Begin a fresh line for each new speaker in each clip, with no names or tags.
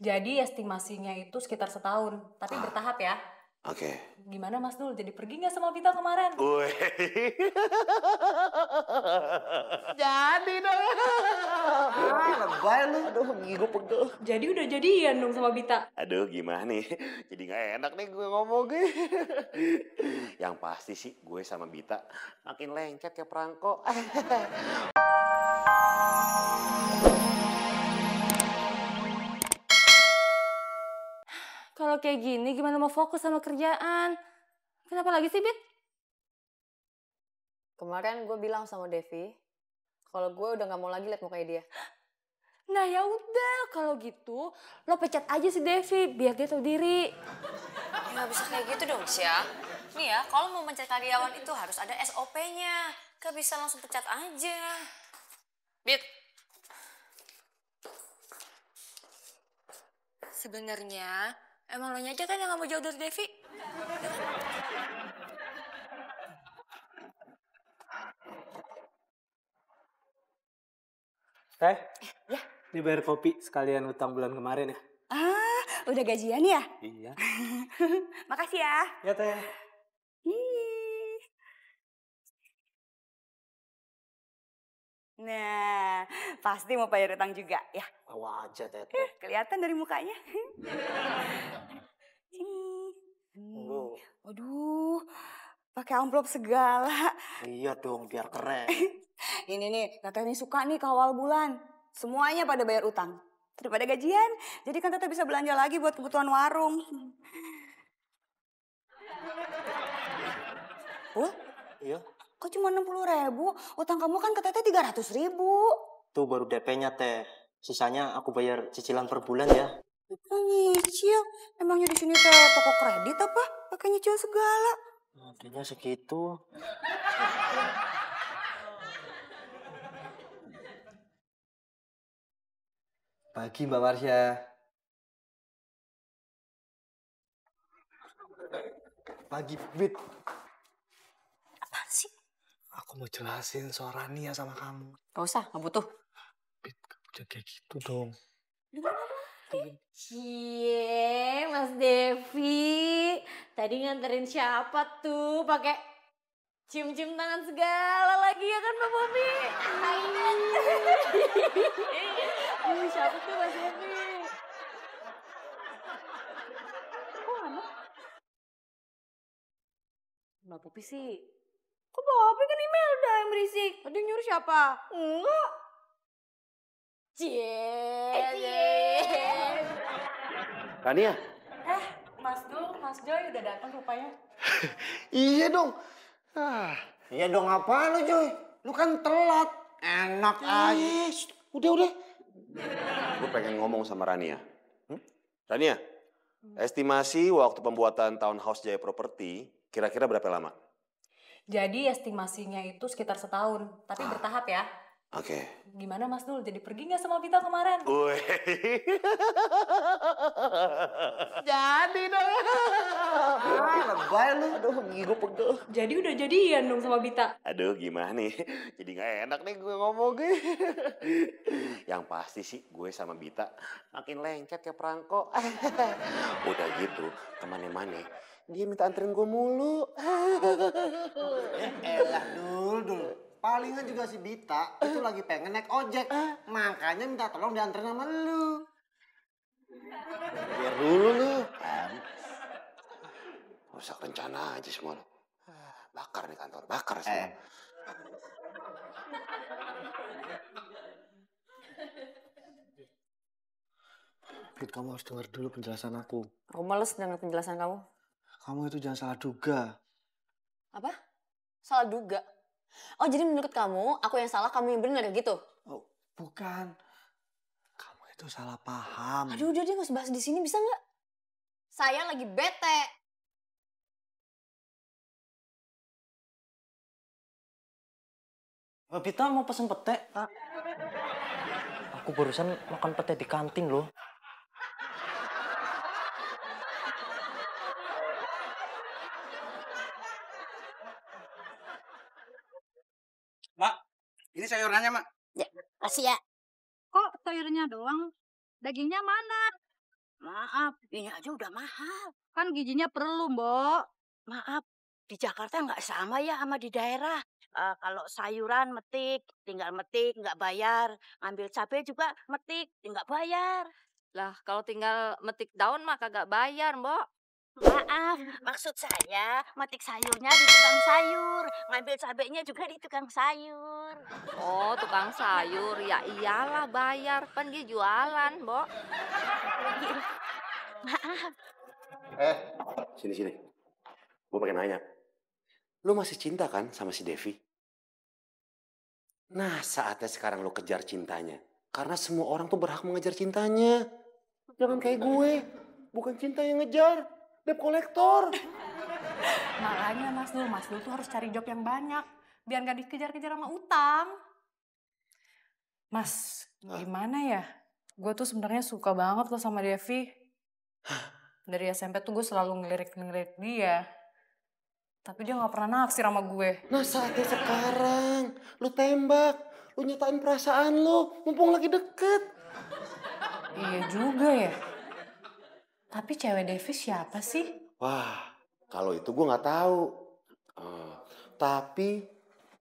Jadi estimasinya itu sekitar setahun, tapi bertahap ya.
Oke.
Gimana Mas Dul, jadi pergi nggak sama Vita kemarin?
Wih. Jadi dong.
Lebay lu. Aduh, gigi gue pegel.
Jadi udah jadian dong sama Vita.
Aduh, gimana nih? Jadi gak enak nih gue ngomongnya. Yang pasti sih gue sama Bita makin lengket kayak perangko.
Kalau kayak gini gimana mau fokus sama kerjaan? Kenapa lagi sih, Bit?
Kemarin gue bilang sama Devi, kalau gue udah gak mau lagi liat mukanya dia.
Nah ya udah, kalau gitu lo pecat aja si Devi biar dia tahu diri.
Ya gak bisa kayak gitu dong, Sya. Nih ya, kalau mau mencari karyawan itu harus ada SOP-nya. Gak bisa langsung pecat aja. Bit.
Sebenarnya emang lo aja kan yang gak mau jauh dari Devi?
Teh, ya. Ini bayar kopi sekalian utang bulan kemarin ya.
Ah, udah gajian ya?
Iya.
Makasih ya.
Ya Teh.
Ih. Nah, pasti mau bayar utang juga ya.
Mau aja Teh.
Kelihatan dari mukanya. Sini. Aduh, pakai amplop segala.
Iya dong, biar keren.
Ini nih, Teteh ini suka nih ke awal bulan. Semuanya pada bayar utang. Daripada gajian, jadi kan Teteh bisa belanja lagi buat kebutuhan warung. Oh,
Iya.
kok cuma 60.000? Utang kamu kan ke Teteh 300.000.
Tuh baru DP-nya Teh. Sisanya aku bayar cicilan per bulan ya.
Nyicil? Emangnya di sini Teh toko kredit apa? Pakai nyicil segala.
Nantinya segitu. Pagi Mbak Marsha. Pagi Bit.
Apaan sih?
Aku mau jelasin soal Rania sama kamu.
Gak usah, gak butuh.
Bit, kamu jangan kayak gitu dong.
Cie, Mas Devi. Tadi nganterin siapa tuh pakai cium-cium tangan segala lagi ya kan Mbak Bobi? Hai. Siapa tuh Mas Devi? Mbak Popi sih. Kok Mbak Popi kan Imelda yang berisik? Tadi nyuruh siapa? Enggak. Cie.
Rania?
Mas Dul, Mas Joy udah datang rupanya.
Iya dong.
Iya dong, apa lu Joy? Lu kan telat. Enak aja.
Udah. Gue pengen ngomong sama Rania. Rania, estimasi waktu pembuatan townhouse Jaya Property kira-kira berapa lama?
Jadi estimasinya itu sekitar setahun, tapi bertahap ya.
Oke.
Gimana Mas Dul, jadi pergi nggak sama Vita kemarin?
Wih. Jadi dong.
Lebay lu. Aduh, gigi gue pegel.
Jadi udah jadian dong sama Vita.
Aduh, gimana nih? Jadi gak enak nih gue ngomongnya. Yang pasti sih gue sama Bita makin lengket kayak perangko. Udah gitu, kemana-mana dia minta anterin gue mulu.
Elah dul. Palingan juga si Bita itu lagi pengen naik ojek. Makanya minta tolong dianterin sama lu.
Biar dulu lu. Rusak rencana aja semua lu. Bakar nih kantor, bakar semua.
Bit, kamu harus dengar dulu penjelasan aku.
Aku males dengan penjelasan kamu.
Kamu itu jangan salah duga.
Apa? Salah duga? Oh, jadi menurut kamu, aku yang salah, kamu yang benar gitu?
Oh, bukan. Kamu itu salah paham.
Aduh, udah deh, gak usah bahas di sini, bisa nggak? Saya lagi bete.
Bita mau pesen pete, Kak. Aku barusan makan pete di kantin loh.
Mak, ini sayurannya, Mak.
Ya, kasih ya.
Kok sayurnya doang? Dagingnya mana? Maaf, ini aja udah mahal.
Kan gizinya perlu, Mbok.
Maaf, di Jakarta nggak sama ya sama di daerah. Kalau sayuran metik, tinggal metik, nggak bayar. Ngambil cabai juga metik, nggak bayar.
Lah, kalau tinggal metik daun mah kagak bayar, Mbok.
Maaf, maksud saya metik sayurnya di tukang sayur. Ngambil cabainya juga di tukang sayur.
Oh, tukang sayur. Ya iyalah bayar. Kan dia jualan, Mbok.
Maaf.
Sini. Gue pengen nanya. Lu masih cinta kan sama si Devi? Nah, saatnya sekarang lu kejar cintanya. Karena semua orang tuh berhak mengejar cintanya. Jangan kayak gue. Bukan cinta yang ngejar. Debt kolektor.
Makanya Mas Dul tuh harus cari job yang banyak. Biar gak dikejar-kejar sama utang. Mas, gimana ya? Gue tuh sebenarnya suka banget loh sama Devi. Dari SMP tuh gue selalu ngelirik dia. Tapi dia gak pernah naksir sama gue.
Nah, saatnya sekarang. Lu tembak. Lu nyatain perasaan lu. Mumpung lagi deket.
Iya juga ya. Tapi cewek Devi siapa sih?
Wah, kalau itu gue nggak tahu. Tapi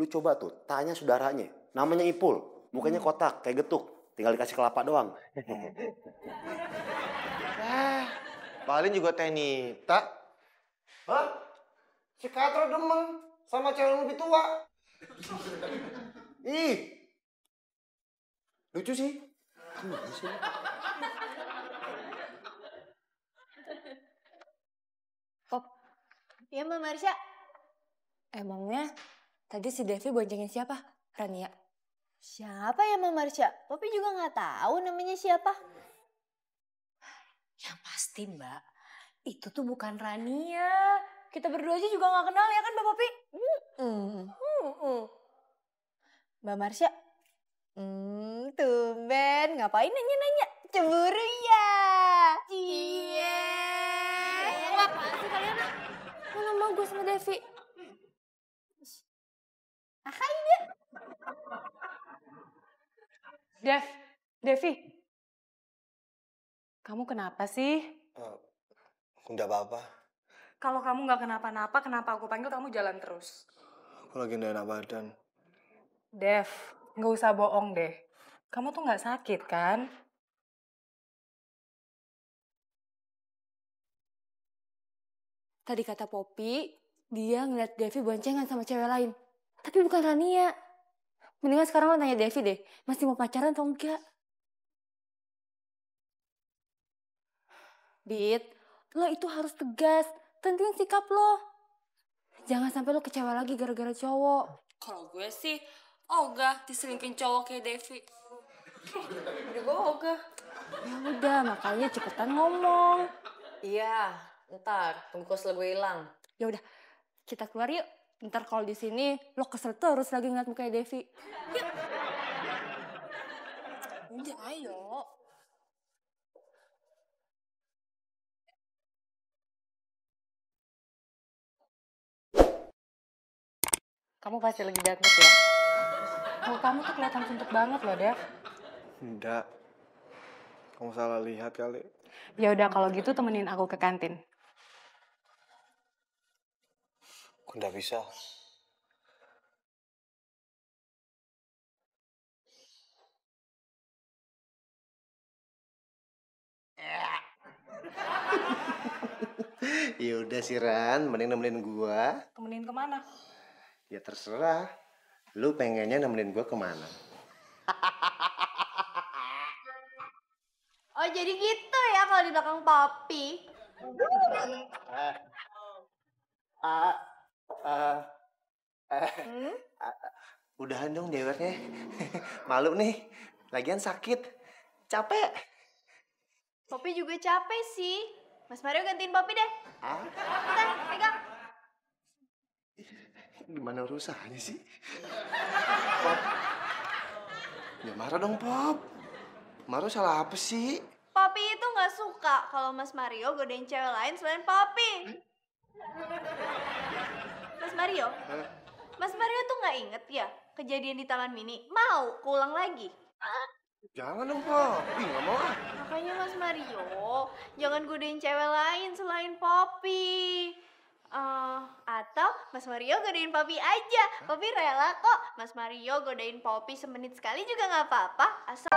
lu coba tuh tanya saudaranya. Namanya Ipul. Mukanya kotak, kayak getuk. Tinggal dikasih kelapa doang.
Paling juga Teh Nita. Hah? Si Katro demen sama cewek yang lebih tua. Ih.
Lucu sih.
Pop. Iya, Mbak Marsha. Emangnya tadi si Devi boncengin siapa? Rania. Siapa ya Mbak Marsha? Popi juga nggak tahu namanya siapa.
Yang pasti Mbak, itu tuh bukan Rania. Kita berdua aja juga gak kenal ya kan Mbak Popi?
Mbak Marsha? Tumben. Ngapain nanya-nanya? Cemburu ya? Iya. Apaan sih kalian? Mana mau gue sama Devi? Hai deh.
Devi. Kamu kenapa sih?
Enggak apa-apa.
Kalau kamu gak kenapa-napa, kenapa aku panggil kamu jalan terus?
Aku lagi gak enak badan.
Dev, gak usah bohong deh. Kamu tuh gak sakit kan?
Tadi kata Poppy, dia ngeliat Devi boncengan sama cewek lain. Tapi bukan Rania. Mendingan sekarang lo tanya Devi deh, masih mau pacaran atau enggak? Bit, lo itu harus tegas, tentuin sikap lo. Jangan sampai lo kecewa lagi gara-gara cowok.
Kalau gue sih, ogah diselingkin cowok kayak Devi.
Juga ogah. Ya udah, makanya cepetan ngomong.
Iya, ntar tunggu kelas gue hilang.
Ya udah, kita keluar yuk. Ntar kalau di sini lo kesel terus lagi ngeliat mukanya Devi. Yuk.
Udah, ayo. Kamu pasti lagi bad mood ya? Kalau kamu tuh kelihatan suntuk banget loh, Dev.
Enggak. Kamu salah lihat kali.
Ya udah kalau gitu temenin aku ke kantin.
Aku enggak bisa. Ya udah sih Ran, mending nemenin gua.
Temenin kemana?
Ya terserah. Lu pengennya nemenin gua kemana?
Oh jadi gitu ya kalau di belakang Poppy.
Udahan dong dewernya. Malu nih. Lagian sakit. Capek.
Poppy juga capek sih. Mas Mario gantiin Poppy deh. Bentar, pegang.
Gimana urusannya sih? Pop. Ya marah dong Pop. Mario salah apa sih?
Poppy itu nggak suka kalau Mas Mario godain cewek lain selain Poppy. Mas Mario? Mas Mario tuh nggak inget ya kejadian di Taman Mini? Mau keulang lagi?
Jangan dong, Pop. Ih, nggak mau ah.
Makanya Mas Mario, jangan godain cewek lain selain Poppy. Atau Mas Mario godain Poppy aja. Poppy rela kok. Mas Mario godain Poppy semenit sekali juga nggak apa-apa. Asal